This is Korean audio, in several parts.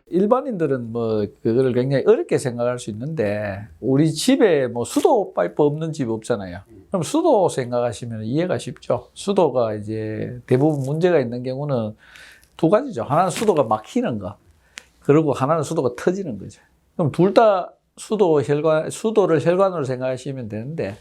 일반인들은 뭐 그거를 굉장히 어렵게 생각할 수 있는데 우리 집에 뭐 수도 파이프 없는 집 없잖아요. 그럼 수도 생각하시면 이해가 쉽죠. 수도가 이제 대부분 문제가 있는 경우는 두 가지죠. 하나는 수도가 막히는 거, 그리고 하나는 수도가 터지는 거죠. 그럼 둘 다 수도를 혈관으로 생각하시면 되는데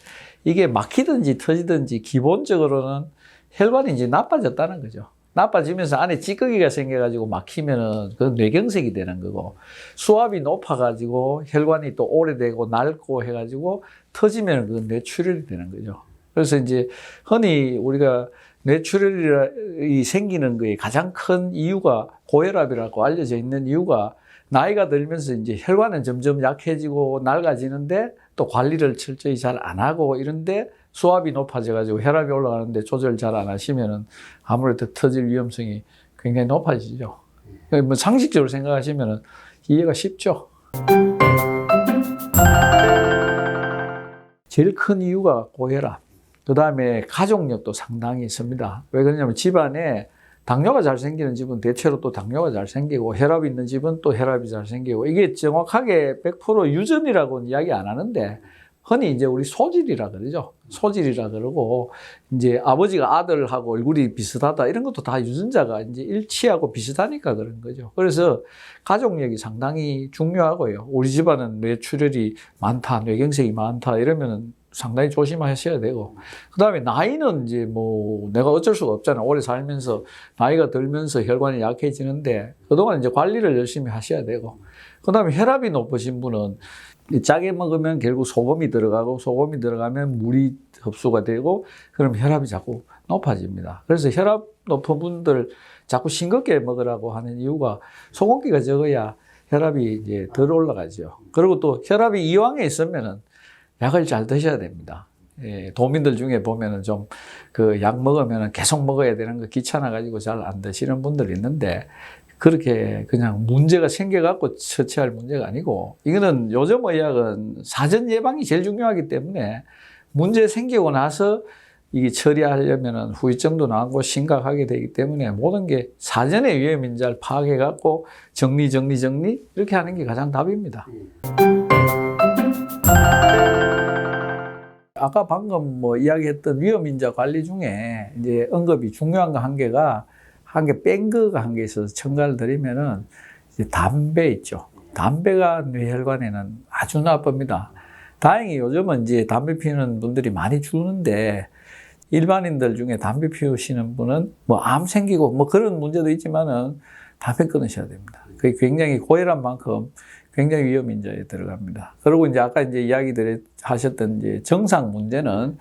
이게 막히든지 터지든지 기본적으로는 혈관이 이제 나빠졌다는 거죠. 나빠지면서 안에 찌꺼기가 생겨가지고 막히면은 그건 뇌경색이 되는 거고, 수압이 높아가지고 혈관이 또 오래되고 낡고 해가지고 터지면은 그건 뇌출혈이 되는 거죠. 그래서 이제 흔히 우리가 뇌출혈이 생기는 거에 가장 큰 이유가 고혈압이라고 알려져 있는 이유가 나이가 들면서 이제 혈관은 점점 약해지고 낡아지는데 또 관리를 철저히 잘 안 하고 이런데 수압이 높아져가지고 혈압이 올라가는데 조절 잘 안 하시면은 아무래도 터질 위험성이 굉장히 높아지죠. 뭐 상식적으로 생각하시면은 이해가 쉽죠. 제일 큰 이유가 고혈압. 그 다음에 가족력도 상당히 있습니다. 왜 그러냐면 집안에 당뇨가 잘 생기는 집은 대체로 또 당뇨가 잘 생기고 혈압이 있는 집은 또 혈압이 잘 생기고, 이게 정확하게 100% 유전이라고는 이야기 안 하는데 흔히 이제 우리 소질이라 그러죠. 소질이라 그러고, 이제 아버지가 아들하고 얼굴이 비슷하다 이런 것도 다 유전자가 이제 일치하고 비슷하니까 그런 거죠. 그래서 가족력이 상당히 중요하고요. 우리 집안은 뇌출혈이 많다, 뇌경색이 많다 이러면은 상당히 조심하셔야 되고, 그 다음에 나이는 이제 뭐 내가 어쩔 수가 없잖아. 오래 살면서 나이가 들면서 혈관이 약해지는데 그동안 이제 관리를 열심히 하셔야 되고, 그 다음에 혈압이 높으신 분은 짜게 먹으면 결국 소금이 들어가고, 소금이 들어가면 물이 흡수가 되고, 그럼 혈압이 자꾸 높아집니다. 그래서 혈압 높은 분들 자꾸 싱겁게 먹으라고 하는 이유가 소금기가 적어야 혈압이 이제 덜 올라가죠. 그리고 또 혈압이 이왕에 있으면은 약을 잘 드셔야 됩니다. 예, 도민들 중에 보면은 좀 그 약 먹으면은 계속 먹어야 되는 거 귀찮아가지고 잘 안 드시는 분들이 있는데, 그렇게 그냥 문제가 생겨갖고 처치할 문제가 아니고, 이거는 요즘 의학은 사전 예방이 제일 중요하기 때문에 문제 생기고 나서 이게 처리하려면은 후유증도 나고 심각하게 되기 때문에 모든 게 사전에 위험인자를 파악해갖고 정리 이렇게 하는 게 가장 답입니다. 아까 방금 뭐 이야기했던 위험인자 관리 중에 이제 언급이 중요한 거 한 개 뺀 거가 한 개 있어서 첨가를 드리면은 이제 담배 있죠. 담배가 뇌혈관에는 아주 나쁩니다. 다행히 요즘은 이제 담배 피우는 분들이 많이 줄는데, 일반인들 중에 담배 피우시는 분은 뭐 암 생기고 뭐 그런 문제도 있지만은 담배 끊으셔야 됩니다. 그게 굉장히 고혈압만큼 굉장히 위험인자에 들어갑니다. 그리고 이제 아까 이제 하셨던 이제 정상 문제는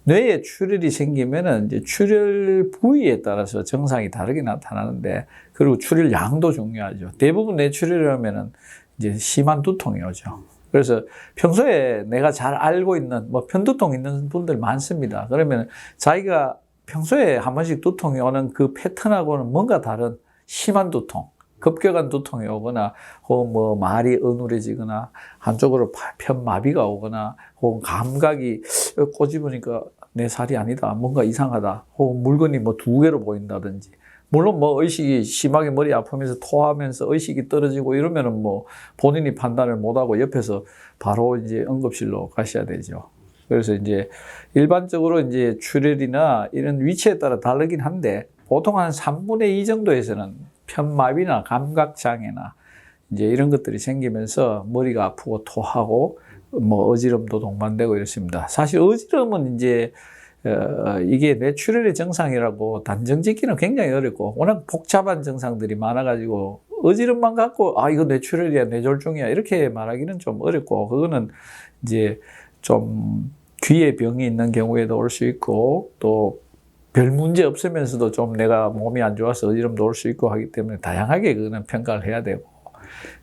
뇌에 출혈이 생기면은 이제 출혈 부위에 따라서 정상이 다르게 나타나는데, 그리고 출혈 양도 중요하죠. 대부분 뇌출혈이라면은 이제 심한 두통이 오죠. 그래서 평소에 내가 잘 알고 있는 뭐 편두통 있는 분들 많습니다. 그러면 자기가 평소에 한 번씩 두통이 오는 그 패턴하고는 뭔가 다른 심한 두통, 급격한 두통이 오거나, 혹은 뭐 말이 어눌해지거나, 한쪽으로 편마비가 오거나, 혹은 감각이 꼬집으니까 내 살이 아니다, 뭔가 이상하다, 혹은 물건이 뭐 두 개로 보인다든지, 물론 뭐 의식이 심하게 머리 아프면서 토하면서 의식이 떨어지고 이러면은 뭐 본인이 판단을 못하고 옆에서 바로 이제 응급실로 가셔야 되죠. 그래서 이제 일반적으로 이제 출혈이나 이런 위치에 따라 다르긴 한데, 보통 한 3분의 2 정도에서는 편마비나 감각장애나 이제 이런 것들이 생기면서 머리가 아프고 토하고 뭐 어지럼도 동반되고 이렇습니다. 사실 어지럼은 이제 이게 뇌출혈의 정상이라고 단정 짓기는 굉장히 어렵고, 워낙 복잡한 증상들이 많아가지고 어지럼만 갖고 이거 뇌출혈이야, 뇌졸중이야 이렇게 말하기는 좀 어렵고, 그거는 이제 좀 귀에 병이 있는 경우에도 올 수 있고, 또 별 문제 없으면서도 좀 내가 몸이 안 좋아서 어지럼도 올 수 있고 하기 때문에 다양하게 그거는 평가를 해야 되고,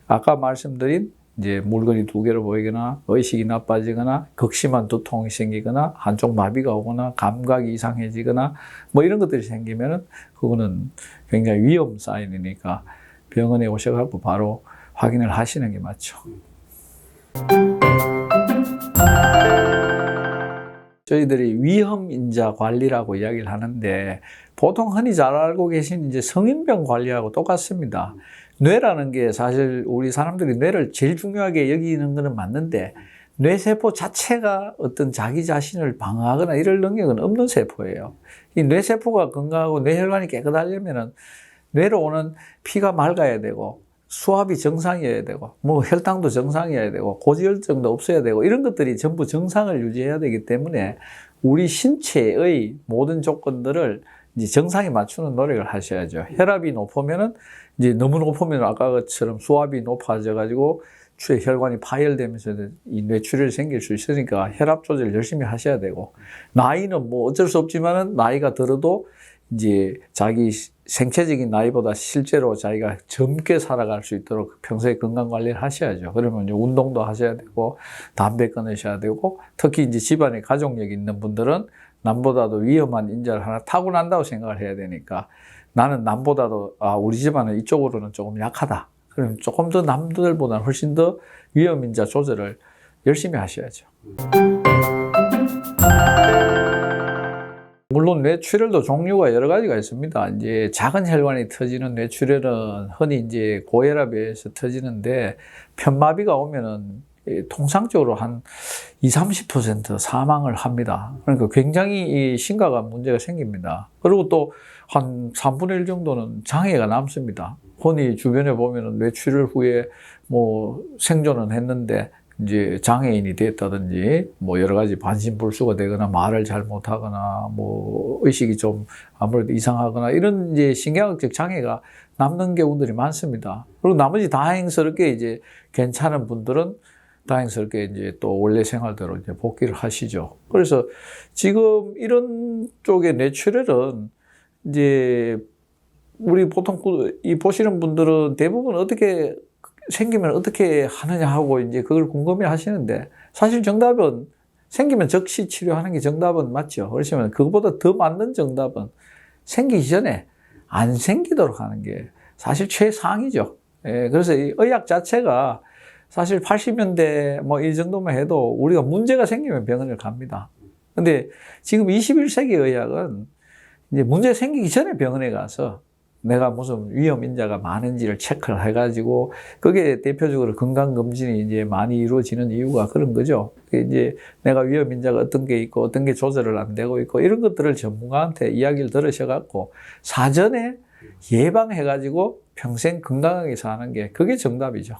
아까 말씀드린 이제 물건이 두 개로 보이거나, 의식이 나빠지거나, 극심한 두통이 생기거나, 한쪽 마비가 오거나, 감각이 이상해지거나 뭐 이런 것들이 생기면은 그거는 굉장히 위험 사인이니까 병원에 오셔갖고 바로 확인을 하시는 게 맞죠. 저희들이 위험인자 관리라고 이야기를 하는데, 보통 흔히 잘 알고 계신 이제 성인병 관리하고 똑같습니다. 뇌라는 게 사실 우리 사람들이 뇌를 제일 중요하게 여기는 것은 맞는데 뇌세포 자체가 어떤 자기 자신을 방어하거나 이럴 능력은 없는 세포예요. 이 뇌세포가 건강하고 뇌혈관이 깨끗하려면은 뇌로 오는 피가 맑아야 되고 수압이 정상이어야 되고 뭐 혈당도 정상이어야 되고 고지혈증도 없어야 되고 이런 것들이 전부 정상을 유지해야 되기 때문에 우리 신체의 모든 조건들을 이제 정상에 맞추는 노력을 하셔야죠. 혈압이 높으면은 이제 너무 높으면 아까 것처럼 수압이 높아져 가지고 혈관이 파열되면서 이 뇌출혈이 생길 수 있으니까 혈압 조절 열심히 하셔야 되고, 나이는 뭐 어쩔 수 없지만은 나이가 들어도 이제 자기 생체적인 나이보다 실제로 자기가 젊게 살아갈 수 있도록 평소에 건강 관리를 하셔야죠. 그러면 이제 운동도 하셔야 되고, 담배 끊으셔야 되고, 특히 이제 집안에 가족력이 있는 분들은 남보다도 위험한 인자를 하나 타고난다고 생각을 해야 되니까, 나는 남보다도 우리 집안은 이쪽으로는 조금 약하다. 그럼 조금 더 남들보다는 훨씬 더 위험인자 조절을 열심히 하셔야죠. 물론 뇌출혈도 종류가 여러 가지가 있습니다. 이제 작은 혈관이 터지는 뇌출혈은 흔히 이제 고혈압에 의해서 터지는데, 편마비가 오면은 통상적으로 한 20~30% 사망을 합니다. 그러니까 굉장히 심각한 문제가 생깁니다. 그리고 또 한 3분의 1 정도는 장애가 남습니다. 흔히 주변에 보면은 뇌출혈 후에 뭐 생존은 했는데 이제 장애인이 됐다든지 뭐 여러 가지 반신불수가 되거나 말을 잘 못하거나 뭐 의식이 좀 아무래도 이상하거나 이런 이제 신경학적 장애가 남는 경우들이 많습니다. 그리고 나머지 다행스럽게 이제 괜찮은 분들은 다행스럽게 이제 또 원래 생활대로 이제 복귀를 하시죠. 그래서 지금 이런 쪽의 뇌출혈은 이제 우리 보통 이 보시는 분들은 대부분 어떻게 생기면 어떻게 하느냐 하고 이제 그걸 궁금해 하시는데, 사실 정답은 생기면 즉시 치료하는 게 정답은 맞죠. 그렇지만 그것보다 더 맞는 정답은 생기기 전에 안 생기도록 하는 게 사실 최상이죠. 예, 그래서 이 의학 자체가 사실 80년대 뭐 이 정도만 해도 우리가 문제가 생기면 병원을 갑니다. 근데 지금 21세기 의학은 이제 문제 생기기 전에 병원에 가서 내가 무슨 위험 인자가 많은지를 체크를 해가지고, 그게 대표적으로 건강검진이 이제 많이 이루어지는 이유가 그런 거죠. 이제 내가 위험 인자가 어떤 게 있고 어떤 게 조절을 안 되고 있고 이런 것들을 전문가한테 이야기를 들으셔갖고 사전에 예방해가지고 평생 건강하게 사는 게 그게 정답이죠.